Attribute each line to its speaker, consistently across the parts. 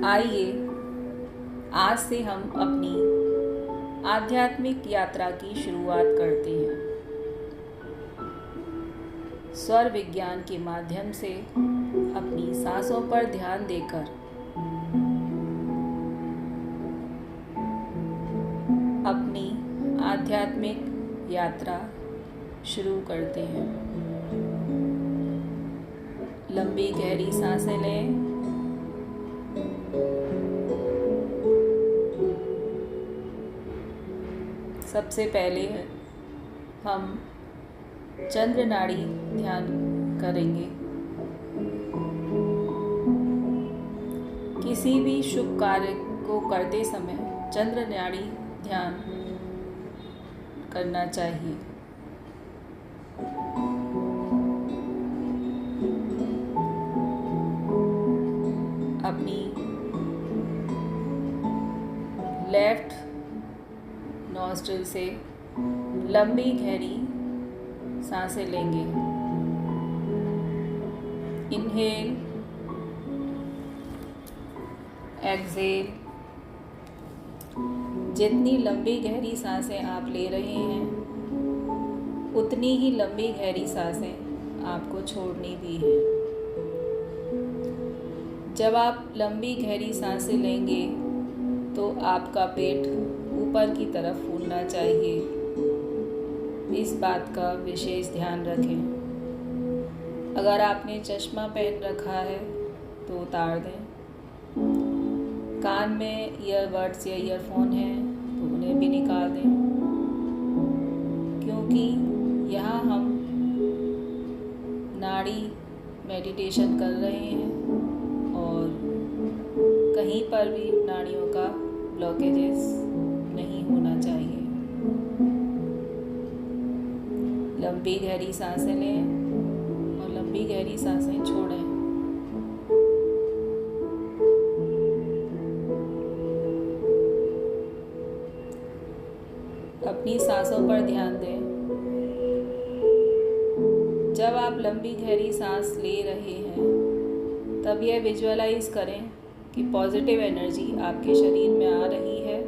Speaker 1: आइए आज से हम अपनी आध्यात्मिक यात्रा की शुरुआत करते हैं। स्वर विज्ञान के माध्यम से अपनी सांसों पर ध्यान देकर अपनी आध्यात्मिक यात्रा शुरू करते हैं। लंबी गहरी सांसें लें। सबसे पहले हम चंद्र नाड़ी ध्यान करेंगे। किसी भी शुभ कार्य को करते समय चंद्र नाड़ी ध्यान करना चाहिए। अपनी लेफ्ट नॉस्ट्रिल से लंबी गहरी सांसें लेंगे। Inhale, exhale. जितनी लंबी गहरी सांसें आप ले रहे हैं उतनी ही लंबी गहरी सांसें आपको छोड़नी भी है। जब आप लंबी गहरी सांसें लेंगे तो आपका पेट ऊपर की तरफ फूलना चाहिए। इस बात का विशेष ध्यान रखें। अगर आपने चश्मा पहन रखा है तो उतार दें। कान में ईयरबड्स या ईयरफोन है तो उन्हें भी निकाल दें, क्योंकि यहाँ हम नाड़ी मेडिटेशन कर रहे हैं और कहीं पर भी नाड़ियों का ब्लॉकेजेस नहीं होना चाहिए। लंबी गहरी सांसें लें और लंबी गहरी सांसें छोड़ें। अपनी सांसों पर ध्यान दें। जब आप लंबी गहरी सांस ले रहे हैं तब यह विजुअलाइज करें कि पॉजिटिव एनर्जी आपके शरीर में आ रही है,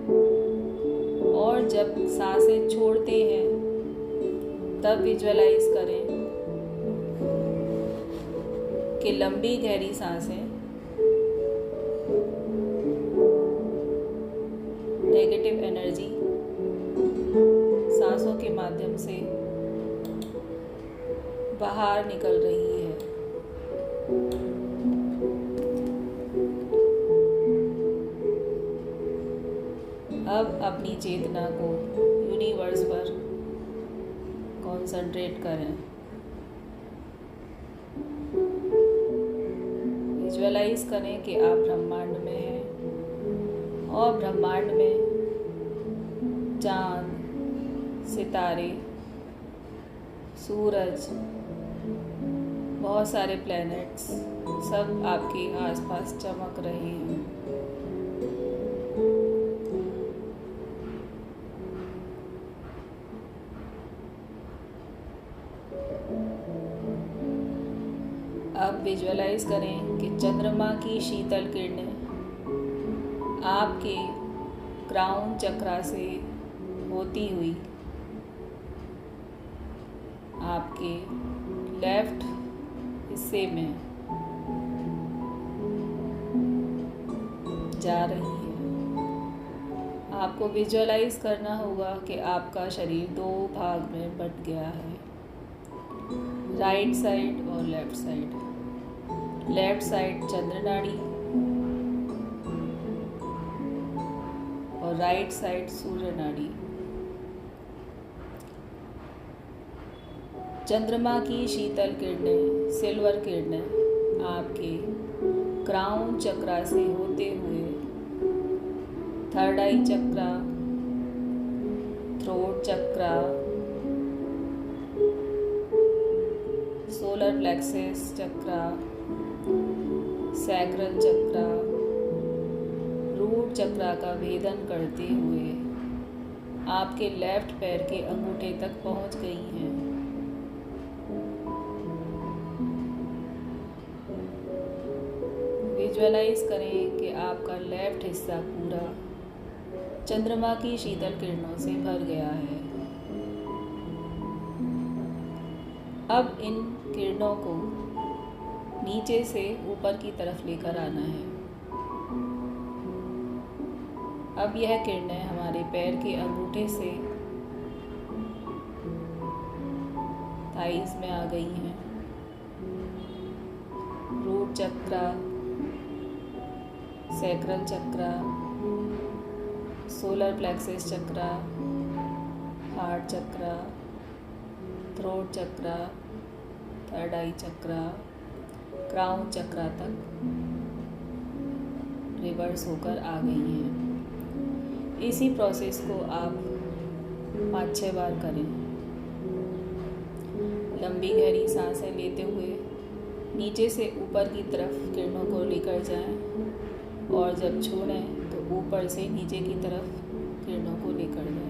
Speaker 1: और जब सांसें छोड़ते हैं तब विजुअलाइज करें कि लंबी गहरी सांसें नेगेटिव एनर्जी सांसों के माध्यम से बाहर निकल रही है। अब अपनी चेतना को यूनिवर्स पर कंसंट्रेट करें। विजुअलाइज करें कि आप ब्रह्मांड में हैं और ब्रह्मांड में चांद, सितारे, सूरज, बहुत सारे प्लैनेट्स सब आपके आसपास चमक रहे हैं। अब विजुअलाइज करें कि चंद्रमा की शीतल किरणें आपके क्राउन चक्रा से होती हुई आपके लेफ्ट हिस्से में जा रही है। आपको विजुअलाइज करना होगा कि आपका शरीर दो भाग में बट गया है, राइट साइड और लेफ्ट साइड। लेफ्ट साइड चंद्र नाड़ी और राइट साइड सूर्य नाड़ी। चंद्रमा की शीतल किरणें, सिल्वर किरणें आपके क्राउन चक्रा से होते हुए थर्ड आई चक्रा, थ्रोट चक्रा, सोलर प्लेक्सस चक्रा, सैक्रल चक्रा, रूट चक्रा का भेदन करते हुए आपके लेफ्ट पैर के अंगूठे तक पहुंच गई हैं। विजुअलाइज करें कि आपका लेफ्ट हिस्सा पूरा चंद्रमा की शीतल किरणों से भर गया है। अब इन किरणों को नीचे से ऊपर की तरफ लेकर आना है। अब यह किरणें हमारे पैर के अंगूठे से थाइस में आ गई हैं। रूट चक्र, सैक्रल चक्र, सोलर प्लेक्सस चक्र, हार्ट चक्र, थ्रोट चक्र, थर्ड आई चक्र, क्राउन चक्र तक रिवर्स होकर आ गई हैं। इसी प्रोसेस को आप 5-6 बार करें। लंबी गहरी सांसें लेते हुए नीचे से ऊपर की तरफ किरणों को लेकर जाएं और जब छोड़ें तो ऊपर से नीचे की तरफ किरणों को लेकर जाएं।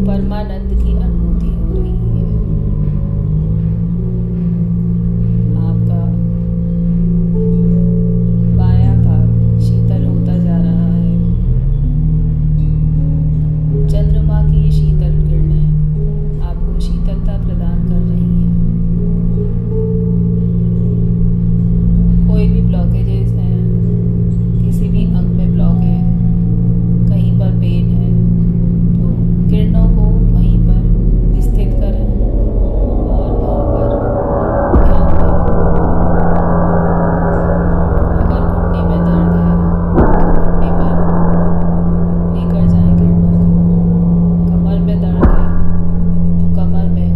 Speaker 1: परमानंद की अनुभूति हो रही है। आपका बायां भाग शीतल होता जा रहा है। चंद्रमा की शीतल किरणें आपको शीतलता प्रदान कर रही हैं। कोई भी ब्लॉकेजेस हैं, किसी भी अंग में ब्लॉक है, कहीं पर पेन है, तो किरणों को वहीं पर स्थित करें और वहाँ पर ध्यान दें। अगर घुटने में दर्द है तो घुटने पर लेकर जाएं किरणों को। कमर में दर्द है तो कमर में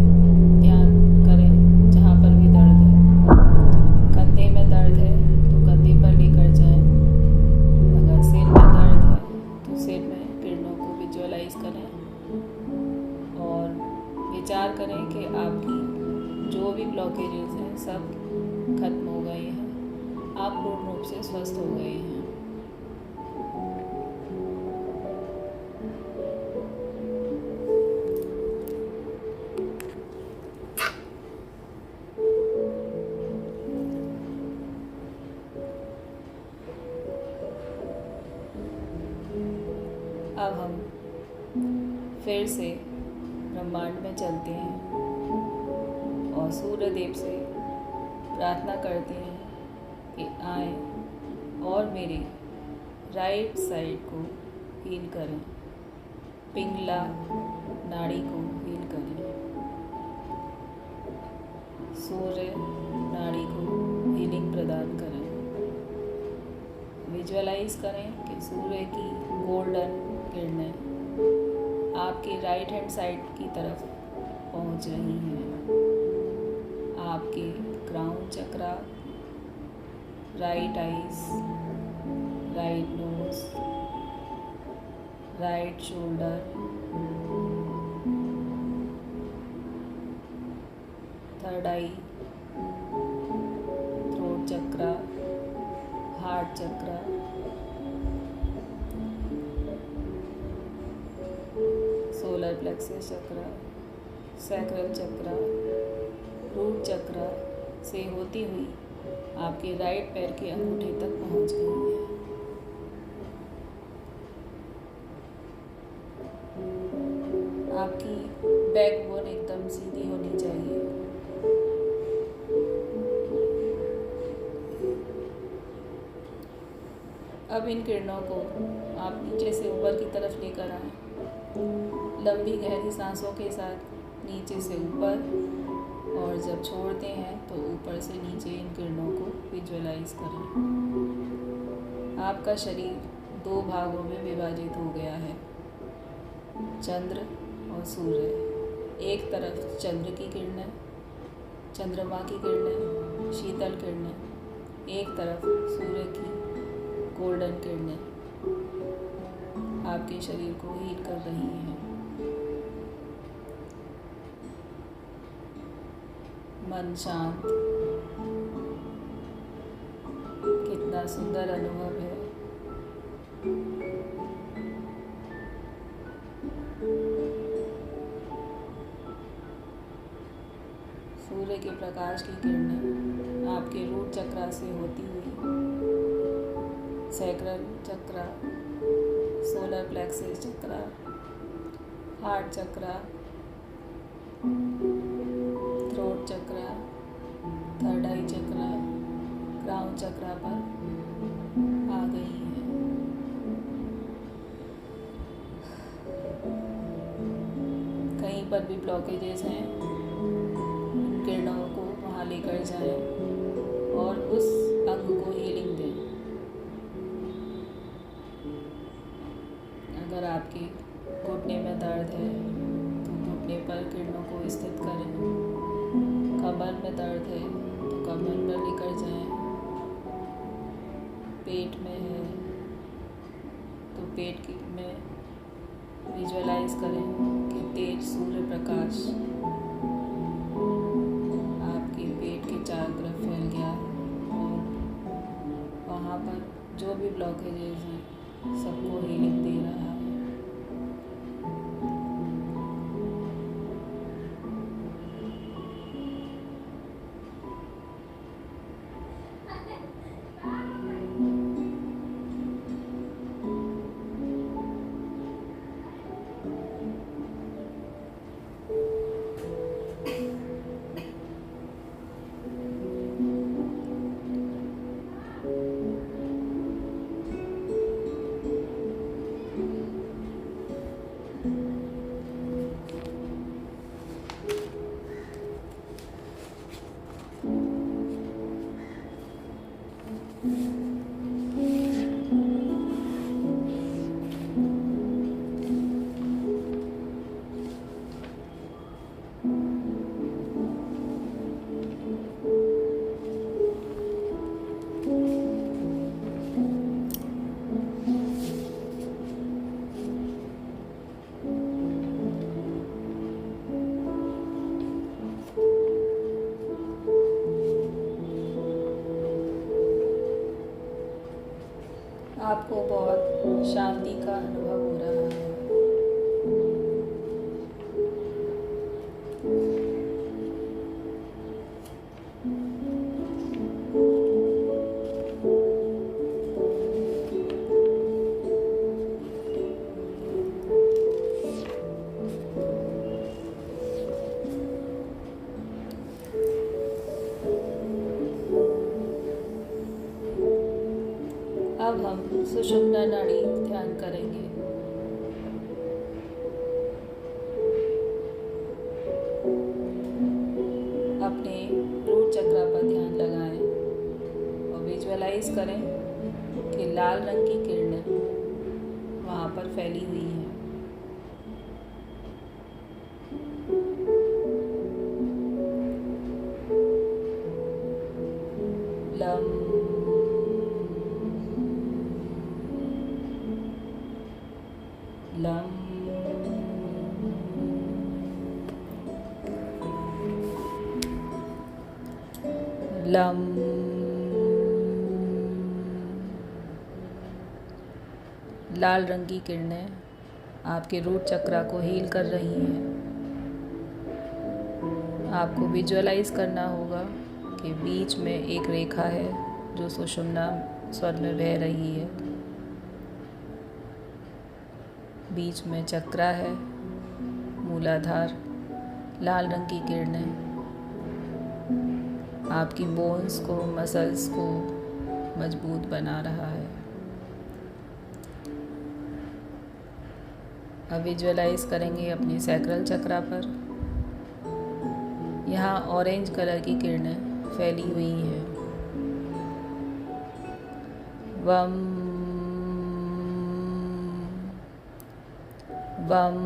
Speaker 1: ध्यान करें जहाँ पर भी दर्द है। कंधे में दर्द है तो कंधे पर लेकर जाएं। अगर सिर में दर्द है तो सिर में किरणों को विजुअलाइज करें और विचार करें कि आपकी जो भी ब्लॉकेजेस हैं सब खत्म हो गए हैं। आप पूर्ण रूप से स्वस्थ हो गए हैं। अब हम फिर से ब्रह्मांड में चलते हैं और सूर्य देव से प्रार्थना करते हैं कि आएं और मेरे राइट साइड को हील करें, पिंगला नाड़ी को हील करें, सूर्य नाड़ी को हीलिंग प्रदान करें। विजुअलाइज करें कि सूर्य की गोल्डन किरणें आपके राइट हैंड साइड की तरफ पहुंच रही हैं। आपके crown chakra, right eyes, right nose, right shoulder, third eye, throat chakra, heart chakra, solar plexus chakra, sacral chakra, root chakra से होती हुई आपके राइट पैर के अंगूठे तक पहुंच गई है। आपकी बैकबोन एकदम सीधी होनी चाहिए। अब इन किरणों को आप नीचे से ऊपर की तरफ लेकर आएं। लंबी गहरी सांसों के साथ नीचे से ऊपर, और जब छोड़ते हैं तो ऊपर से नीचे इन किरणों को विजुअलाइज करें। आपका शरीर 2 भागों में विभाजित हो गया है, चंद्र और सूर्य। एक तरफ चंद्र की किरणें, चंद्रमा की किरणें, शीतल किरणें, एक तरफ सूर्य की गोल्डन किरणें आपके शरीर को हील कर रही हैं। मन शांत, कितना सुंदर अनुभव है। सूर्य के प्रकाश की किरणें आपके रूट चक्र से होती हुई सैक्रल चक्र, सोलर प्लेक्सस चक्र, हार्ट चक्र, थ्रोट चक्र, थर्ड आई चक्र, क्राउन चक्र पर आ गई है। कहीं पर भी ब्लॉकेजेस हैं, उन किरणों को वहाँ लेकर जाएं और उस अंग को हीलिंग दें। अगर आपके घुटने में दर्द है तो घुटने पर किरणों को स्थित करें। कमर में दर्द है तो कमर पर लेकर जाएं। पेट में है तो पेट में विजुअलाइज करें कि तेज सूर्य प्रकाश आपके पेट के चारों तरफ फैल गया है और वहाँ पर जो भी ब्लॉकेजेस हैं सबको हीलिंग दे रहा है। आपको बहुत शांति का अनुभव हो रहा है। अब हम सुषुम्ना नाड़ी ध्यान करेंगे। अपने रूट चक्र पर ध्यान लगाएं और विजुअलाइज करें कि लाल रंग की किरणें वहाँ पर फैली हुई हैं। लम लम लम लाल रंग की किरणें आपके रूट चक्र को हील कर रही हैं। आपको विजुअलाइज करना होगा कि बीच में एक रेखा है जो सुषुम्ना स्वर में बह रही है। बीच में चक्र है, मूलाधार, लाल रंग की किरणें आपकी बोन्स को, मसल्स को मजबूत बना रहा है। अब विजुअलाइज करेंगे अपने सैक्रल चक्र पर। यहाँ ऑरेंज कलर की किरणें फैली हुई हैं। वम वम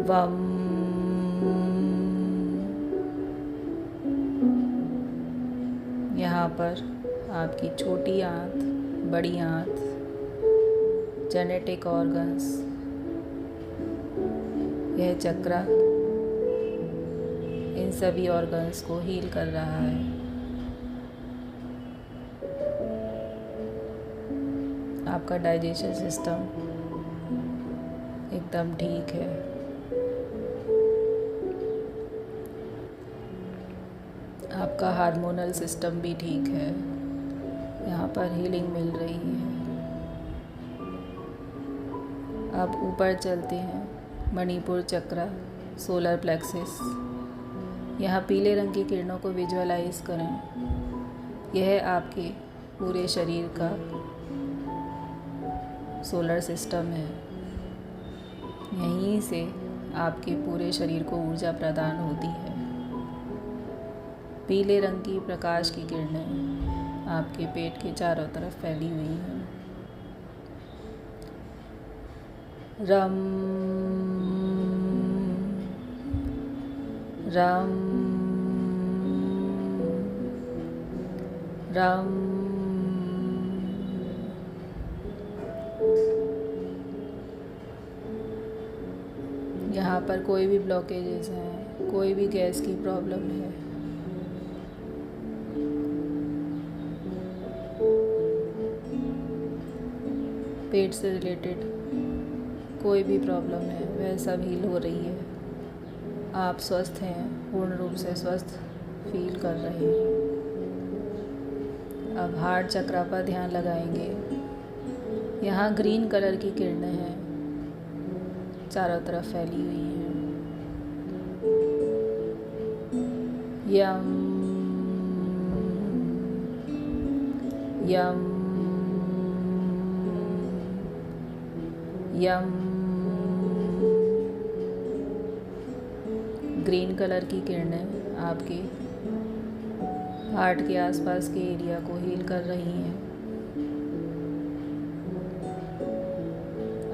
Speaker 1: वम यहाँ पर आपकी छोटी आंत, बड़ी आंत, जेनेटिक ऑर्गन्स, यह चक्र इन सभी ऑर्गन्स को हील कर रहा है। आपका डाइजेशन सिस्टम एकदम ठीक है। आपका हार्मोनल सिस्टम भी ठीक है। यहाँ पर हीलिंग मिल रही है। अब ऊपर चलते हैं। मणिपुर चक्र, सोलर प्लेक्सिस। यहाँ पीले रंग की किरणों को विजुअलाइज करें। यह आपके पूरे शरीर का सोलर सिस्टम है। यहीं से आपके पूरे शरीर को ऊर्जा प्रदान होती है। पीले रंग की प्रकाश की किरणें आपके पेट के चारों तरफ फैली हुई हैं। रम रम रम। यहाँ पर कोई भी ब्लॉकेजेस हैं, कोई भी गैस की प्रॉब्लम है, पेट से रिलेटेड कोई भी प्रॉब्लम है, वह सब हील हो रही है। आप स्वस्थ हैं, पूर्ण रूप से स्वस्थ फील कर रहे हैं। अब हार्ट चक्र पर ध्यान लगाएंगे। यहाँ ग्रीन कलर की किरणें हैं, चारों तरफ फैली हुई हैं। यम यम यम। ग्रीन कलर की किरणें आपके हार्ट के आसपास के एरिया को हील कर रही हैं।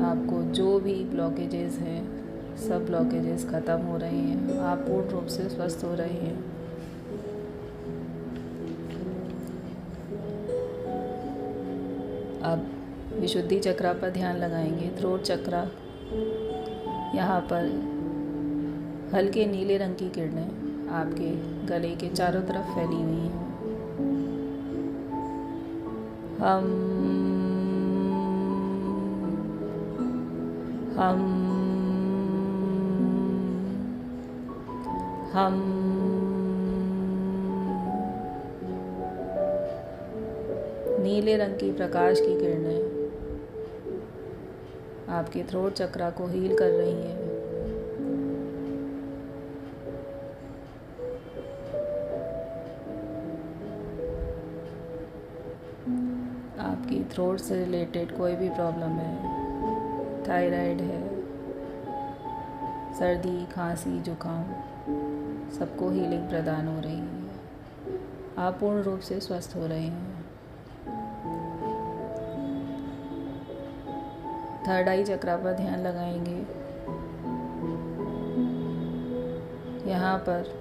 Speaker 1: आपको जो भी ब्लॉकेजेस हैं, सब ब्लॉकेजेस ख़त्म हो रहे हैं। आप पूर्ण रूप से स्वस्थ हो रहे हैं। अब विशुद्धि चक्र पर ध्यान लगाएंगे। थ्रोट चक्र, यहाँ पर हल्के नीले रंग की किरणें आपके गले के चारों तरफ फैली हुई हैं। हम नीले रंग की प्रकाश की किरणें आपके थ्रोट चक्र को हील कर रही हैं। आपकी थ्रोट से रिलेटेड कोई भी प्रॉब्लम है, थायराइड है, सर्दी, खांसी, जुकाम, सबको हीलिंग प्रदान हो रही है। आप पूर्ण रूप से स्वस्थ हो रहे हैं। थर्ड आई चक्र पर ध्यान लगाएंगे। यहाँ पर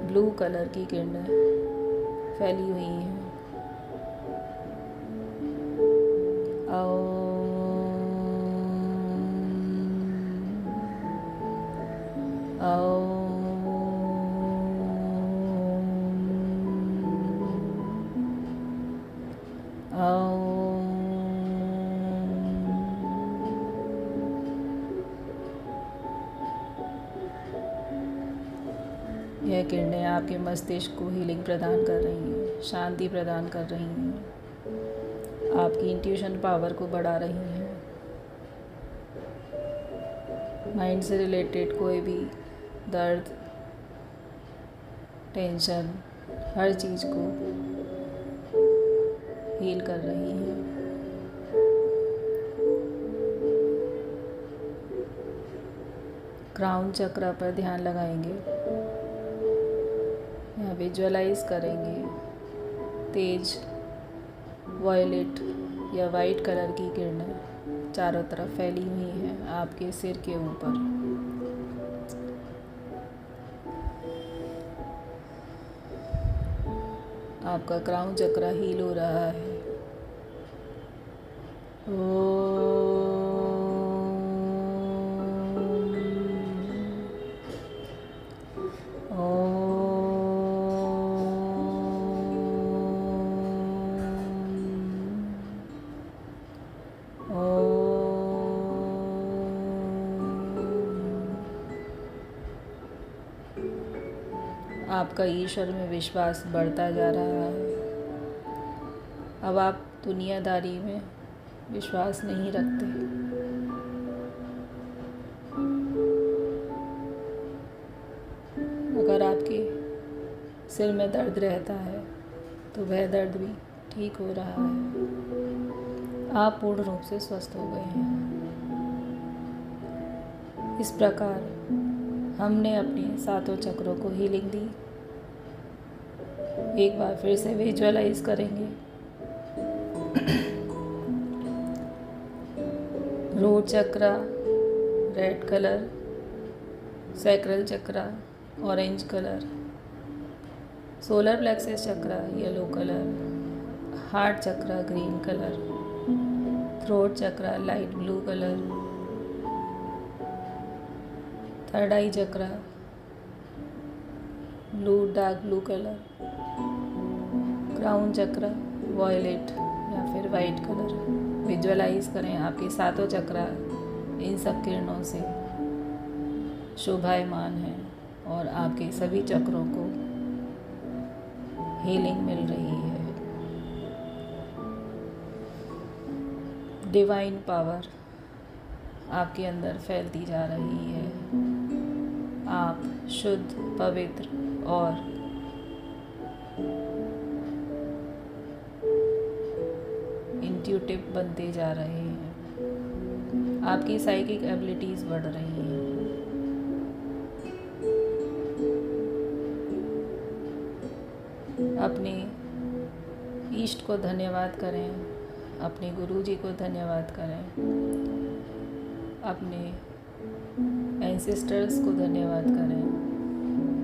Speaker 1: ब्लू कलर की किरणें फैली हुई हैं। यह किरणें आपके मस्तिष्क को हीलिंग प्रदान कर रही हैं, शांति प्रदान कर रही हैं, आपकी इंट्यूशन पावर को बढ़ा रही हैं। माइंड से रिलेटेड कोई भी दर्द, टेंशन, हर चीज़ को हील कर रही हैं। क्राउन चक्र पर ध्यान लगाएंगे। यहाँ विजुअलाइज करेंगे तेज वॉयलेट या वाइट कलर की किरणें चारों तरफ फैली हुई हैं आपके सिर के ऊपर। आपका क्राउन चक्र हील हो रहा है। आपका ईश्वर में विश्वास बढ़ता जा रहा है। अब आप दुनियादारी में विश्वास नहीं रखते। अगर आपके सिर में दर्द रहता है तो वह दर्द भी ठीक हो रहा है। आप पूर्ण रूप से स्वस्थ हो गए हैं। इस प्रकार हमने अपने 7 चक्रों को हीलिंग दी। एक बार फिर से विजुअलाइज करेंगे। Root chakra red colour, sacral chakra orange colour, solar plexus chakra yellow colour, heart chakra green colour, throat chakra light blue colour, third eye chakra blue dark blue colour, crown chakra violet या फिर वाइट कलर। विजुअलाइज करें आपके 7 चक्रा इन सब किरणों से शोभायमान हैं और आपके सभी चक्रों को हीलिंग मिल रही है। डिवाइन पावर आपके अंदर फैलती जा रही है। आप शुद्ध, पवित्र और इंट्यूटिव बनते जा रहे हैं। आपकी साइकिक एबिलिटीज़ बढ़ रही हैं। अपने ईष्ट को धन्यवाद करें, अपने गुरुजी को धन्यवाद करें, अपने एंसेस्टर्स को धन्यवाद करें,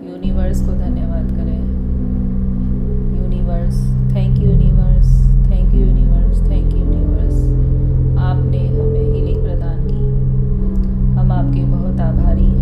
Speaker 1: यूनिवर्स को धन्यवाद करें। Universe, thank you universe, thank you universe, thank you universe. आपने हमें हीलिंग प्रदान की। हम आपके बहुत आभारी हैं।